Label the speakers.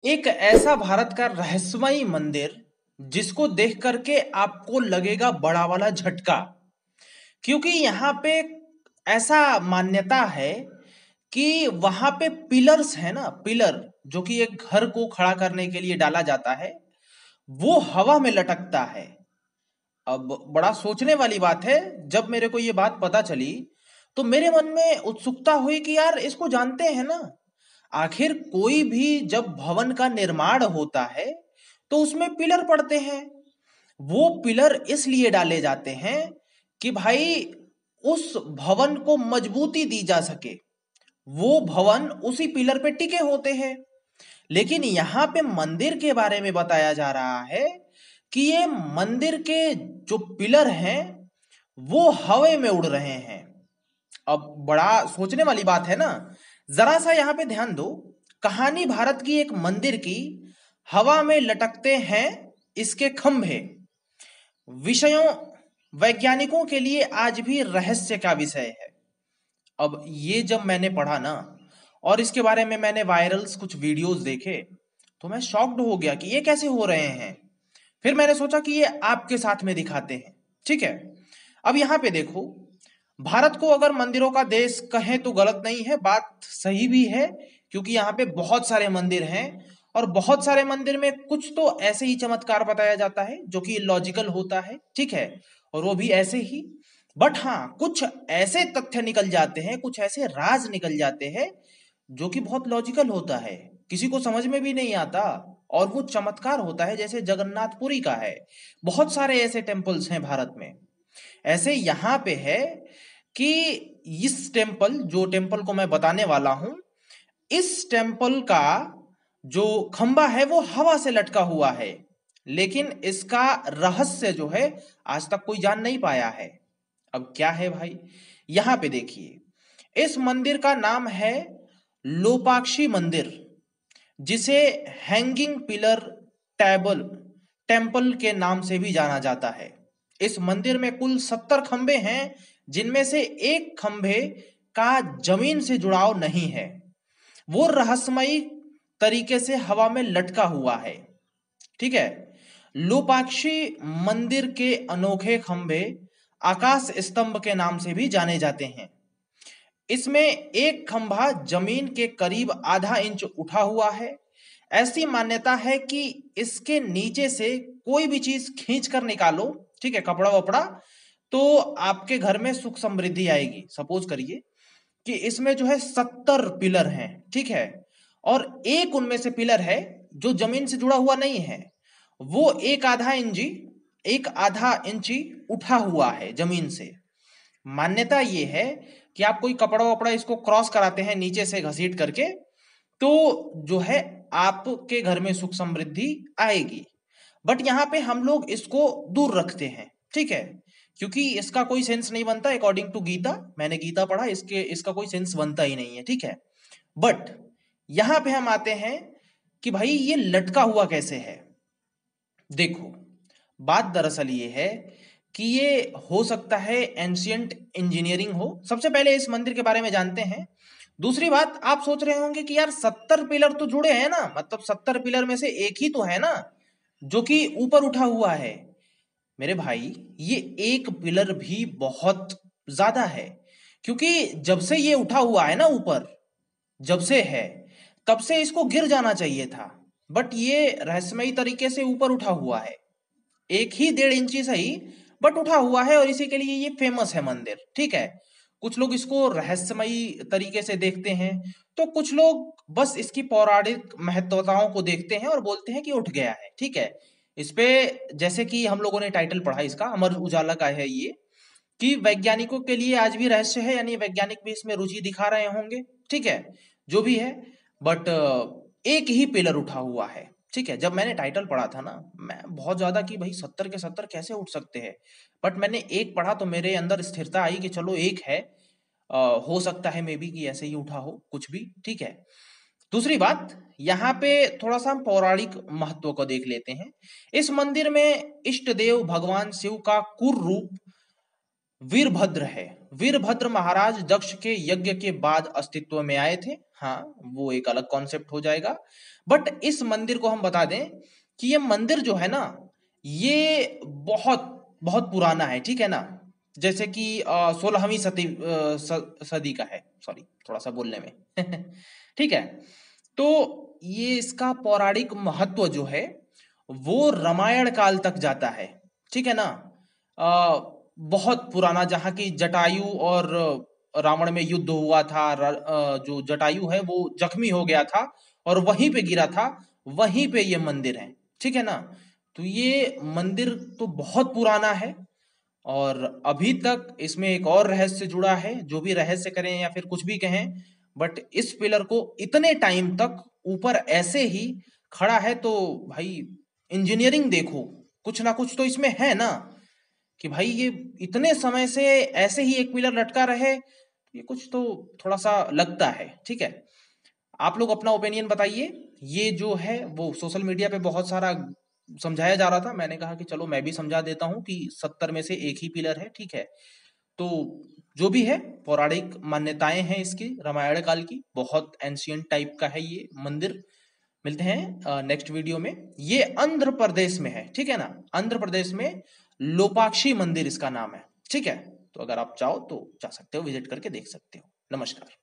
Speaker 1: एक ऐसा भारत का रहस्यमयी मंदिर जिसको देख करके आपको लगेगा बड़ा वाला झटका। क्योंकि यहाँ पे ऐसा मान्यता है कि वहां पे पिलर्स है ना, पिलर जो कि एक घर को खड़ा करने के लिए डाला जाता है, वो हवा में लटकता है। अब बड़ा सोचने वाली बात है। जब मेरे को ये बात पता चली तो मेरे मन में उत्सुकता हुई कि यार इसको जानते हैं ना। आखिर कोई भी जब भवन का निर्माण होता है तो उसमें पिलर पड़ते हैं। वो पिलर इसलिए डाले जाते हैं कि भाई उस भवन को मजबूती दी जा सके। वो भवन उसी पिलर पे टिके होते हैं। लेकिन यहाँ पे मंदिर के बारे में बताया जा रहा है कि ये मंदिर के जो पिलर हैं वो हवा में उड़ रहे हैं। अब बड़ा सोचने वाली बात है ना। जरा सा यहाँ पे ध्यान दो। कहानी भारत की एक मंदिर की। हवा में लटकते हैं इसके खंभे। विषयों वैज्ञानिकों के लिए आज भी रहस्य का विषय है। अब ये जब मैंने पढ़ा ना और इसके बारे में मैंने वायरल्स कुछ वीडियोस देखे तो मैं शॉक्ड हो गया कि ये कैसे हो रहे हैं। फिर मैंने सोचा कि ये आपके साथ में दिखाते हैं। ठीक है। अब यहाँ पे देखो, भारत को अगर मंदिरों का देश कहें तो गलत नहीं है, बात सही भी है। क्योंकि यहाँ पे बहुत सारे मंदिर हैं और बहुत सारे मंदिर में कुछ तो ऐसे ही चमत्कार बताया जाता है जो कि लॉजिकल होता है। ठीक है। और वो भी ऐसे ही। बट हाँ, कुछ ऐसे तथ्य निकल जाते हैं, कुछ ऐसे राज निकल जाते हैं जो कि बहुत लॉजिकल होता है, किसी को समझ में भी नहीं आता। और वो चमत्कार होता है जैसे जगन्नाथपुरी का है। बहुत सारे ऐसे टेम्पल्स हैं भारत में। ऐसे यहाँ पे है कि इस टेम्पल, जो टेम्पल को मैं बताने वाला हूं, इस टेम्पल का जो खंबा है वो हवा से लटका हुआ है। लेकिन इसका रहस्य जो है आज तक कोई जान नहीं पाया है। अब क्या है भाई, यहां पे देखिए। इस मंदिर का नाम है लोपाक्षी मंदिर, जिसे हैंगिंग पिलर टेबल टेम्पल के नाम से भी जाना जाता है। इस मंदिर में कुल 70 खंबे हैं, जिनमें से एक खंबे का जमीन से जुड़ाव नहीं है। वो रहस्यमयी तरीके से हवा में लटका हुआ है। ठीक है। लोपाक्षी मंदिर के अनोखे खंबे आकाश स्तंभ के नाम से भी जाने जाते हैं। इसमें एक खंभा जमीन के करीब आधा इंच उठा हुआ है। ऐसी मान्यता है कि इसके नीचे से कोई भी चीज खींच कर निकालो, ठीक है, कपड़ा वपड़ा, तो आपके घर में सुख समृद्धि आएगी। सपोज करिए कि इसमें जो है 70 पिलर हैं। ठीक है। और एक उनमें से पिलर है जो जमीन से जुड़ा हुआ नहीं है। वो एक आधा इंची उठा हुआ है जमीन से। मान्यता ये है कि आप कोई कपड़ा वपड़ा इसको क्रॉस कराते हैं नीचे से घसीट करके, तो जो है आपके घर में सुख समृद्धि आएगी। बट यहाँ पे हम लोग इसको दूर रखते हैं। ठीक है। क्योंकि इसका कोई सेंस नहीं बनता। अकॉर्डिंग टू गीता, मैंने गीता पढ़ा, इसका कोई सेंस बनता ही नहीं है। ठीक है। बट यहां पे हम आते हैं कि भाई ये लटका हुआ कैसे है। देखो, बात दरअसल ये है कि ये हो सकता है एंशियंट इंजीनियरिंग हो। सबसे पहले इस मंदिर के बारे में जानते हैं। दूसरी बात, आप सोच रहे होंगे कि यार 70 पिलर तो जुड़े हैं ना, मतलब 70 पिलर में से एक ही तो है ना जो कि ऊपर उठा हुआ है। मेरे भाई, ये एक पिलर भी बहुत ज्यादा है। क्योंकि जब से ये उठा हुआ है ना ऊपर, जब से है तब से इसको गिर जाना चाहिए था। बट ये रहस्यमयी तरीके से ऊपर उठा हुआ है। एक ही 1.5 इंची सही, बट उठा हुआ है और इसी के लिए ये फेमस है मंदिर। ठीक है। कुछ लोग इसको रहस्यमयी तरीके से देखते हैं, तो कुछ लोग बस इसकी पौराणिक महत्वताओं को देखते हैं और बोलते हैं कि उठ गया है। ठीक है। इस पे जैसे कि हम लोगों ने टाइटल पढ़ा इसका, अमर उजाला का है ये, कि वैज्ञानिकों के लिए आज भी रहस्य है, यानी वैज्ञानिक भी इसमें रुचि दिखा रहे होंगे। ठीक है। जो भी है, बट एक ही पिलर उठा हुआ है। ठीक है। जब मैंने टाइटल पढ़ा था ना, मैं बहुत ज्यादा कि भाई 70 के 70 कैसे उठ सकते हैं। बट मैंने एक पढ़ा तो मेरे अंदर स्थिरता आई कि चलो एक है, हो सकता है मे बी कि ऐसे ही उठा हो कुछ भी। ठीक है। दूसरी बात, यहाँ पे थोड़ा सा हम पौराणिक महत्व को देख लेते हैं। इस मंदिर में इष्ट देव भगवान शिव का कुर रूप वीरभद्र है। वीरभद्र महाराज दक्ष के यज्ञ के बाद अस्तित्व में आए थे। हाँ, वो एक अलग कॉन्सेप्ट हो जाएगा। बट इस मंदिर को हम बता दें कि ये मंदिर जो है ना, ये बहुत बहुत पुराना है, ठीक है ना। जैसे कि 16वीं सदी का है, सॉरी थोड़ा सा बोलने में ठीक है। तो ये इसका पौराणिक महत्व जो है वो रामायण काल तक जाता है, ठीक है ना। बहुत पुराना, जहाँ की जटायु और रावण में युद्ध हुआ था, जो जटायु है वो जख्मी हो गया था और वहीं पे गिरा था, वहीं पे ये मंदिर है, ठीक है ना। तो ये मंदिर तो बहुत पुराना है और अभी तक इसमें एक और रहस्य जुड़ा है, जो भी रहस्य करें या फिर कुछ भी कहें, बट इस पिलर को इतने टाइम तक ऊपर ऐसे ही खड़ा है, तो भाई इंजीनियरिंग देखो, कुछ ना कुछ तो इसमें है ना, कि भाई ये इतने समय से ऐसे ही एक पिलर लटका रहे, ये कुछ तो थोड़ा सा लगता है, ठीक है। आप लोग अपना ओपिनियन बताइए। ये जो है वो सोशल मीडिया पे बहुत सारा समझाया जा रहा था, मैंने कहा कि चलो मैं भी समझा देता हूँ कि 70 में से एक ही पिलर है, ठीक है। तो जो भी है, पौराणिक मान्यताएं हैं इसकी, रामायण काल की, बहुत एंशियंट टाइप का है ये मंदिर। मिलते हैं नेक्स्ट वीडियो में। ये आंध्र प्रदेश में है, ठीक है ना, आंध्र प्रदेश में लोपाक्षी मंदिर इसका नाम है, ठीक है। तो अगर आप चाहो तो जा सकते हो, विजिट करके देख सकते हो। नमस्कार।